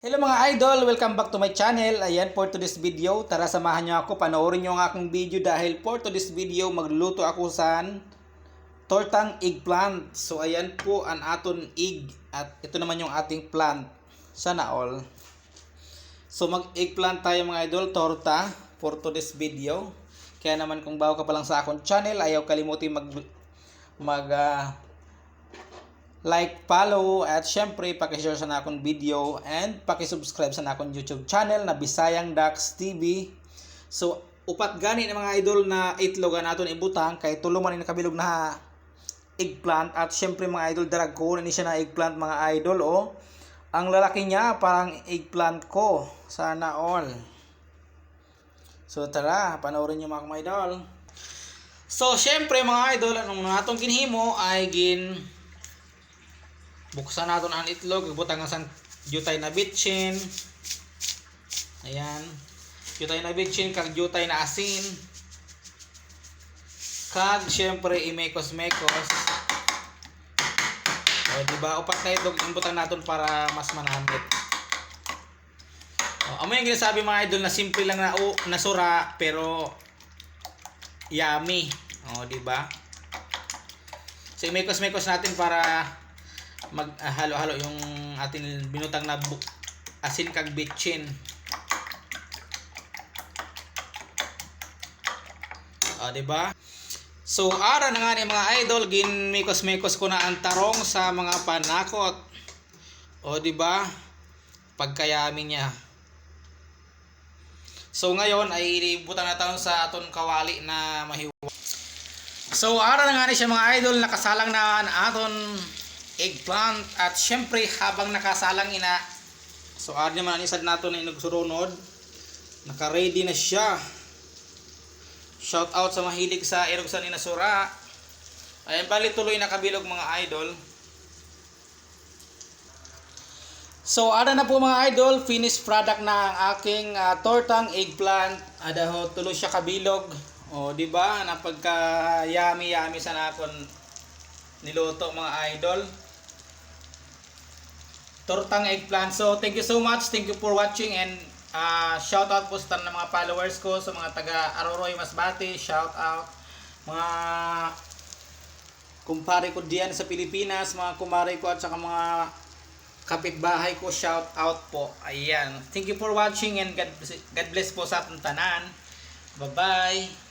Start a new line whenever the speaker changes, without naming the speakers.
Hello mga idol! Welcome back to my channel. Ayan, for today's video, tara samahan nyo ako, panoorin nyo ang aking video dahil for today's video, magluluto ako sa tortang eggplant. So ayan po ang aton egg at ito naman yung ating plant. Sana all. So mag eggplant tayo mga idol, torta for today's video. Kaya naman kung bago ka pa lang sa akong channel, ayaw kalimutin like, follow, at syempre pakishare sa akong video and pakisubscribe sa akong YouTube channel na Bisayang Dax TV. So, upat gani ng mga idol na itlogan naton ibutang kay tulungan ni nakabilog na eggplant at syempre mga idol dragon ni siya na eggplant mga idol ang lalaki niya parang eggplant ko. Sana all. So, tara, panoorin niyo mga idol. So, syempre mga idol, anong natong ginhimo ay buksan natin ang itlog, butang ang jutay na bitchin. Ayan. Jutay na bitchin, kag jutay na asin. Kag syempre imekos-mekos. O diba, upat na itlog butang natin para mas manamit. O, amo yung ginasabi mga idol na simple lang na nasura pero yummy. O diba? So imekos-mekos natin para maghalo-halo yung ating binutang na asin kag bitchin. Diba? So ara na nga ni mga idol, ginmekos-mekos ko na ang tarong sa mga panakot. Diba? Pagkayami niya. So ngayon ay butang na taon sa aton kawali na mahiwa. So ara na nga ni siya mga idol, nakasalang na aton eggplant at syempre habang nakasalang ina, so ari naman isad nato na inugsurunod, naka-ready na siya. Shout out sa mahilig sa irog sa ninasura. Ayan, bali tuloy nakabilog mga idol. So ara na po mga idol, finished product na ang aking tortang eggplant. Adaho tuloy siya kabilog. Di ba? Napagka yummy sa nakon niluto mga idol. Tortang eggplant. So, thank you so much. Thank you for watching and shout out po sa ng mga followers ko, sa mga taga Aroroy Masbate. Shout out mga kumpare ko diyan sa Pilipinas, mga kumare ko at saka mga kapitbahay ko. Shout out po. Ayan. Thank you for watching and God bless po sa ating tanan. Bye-bye.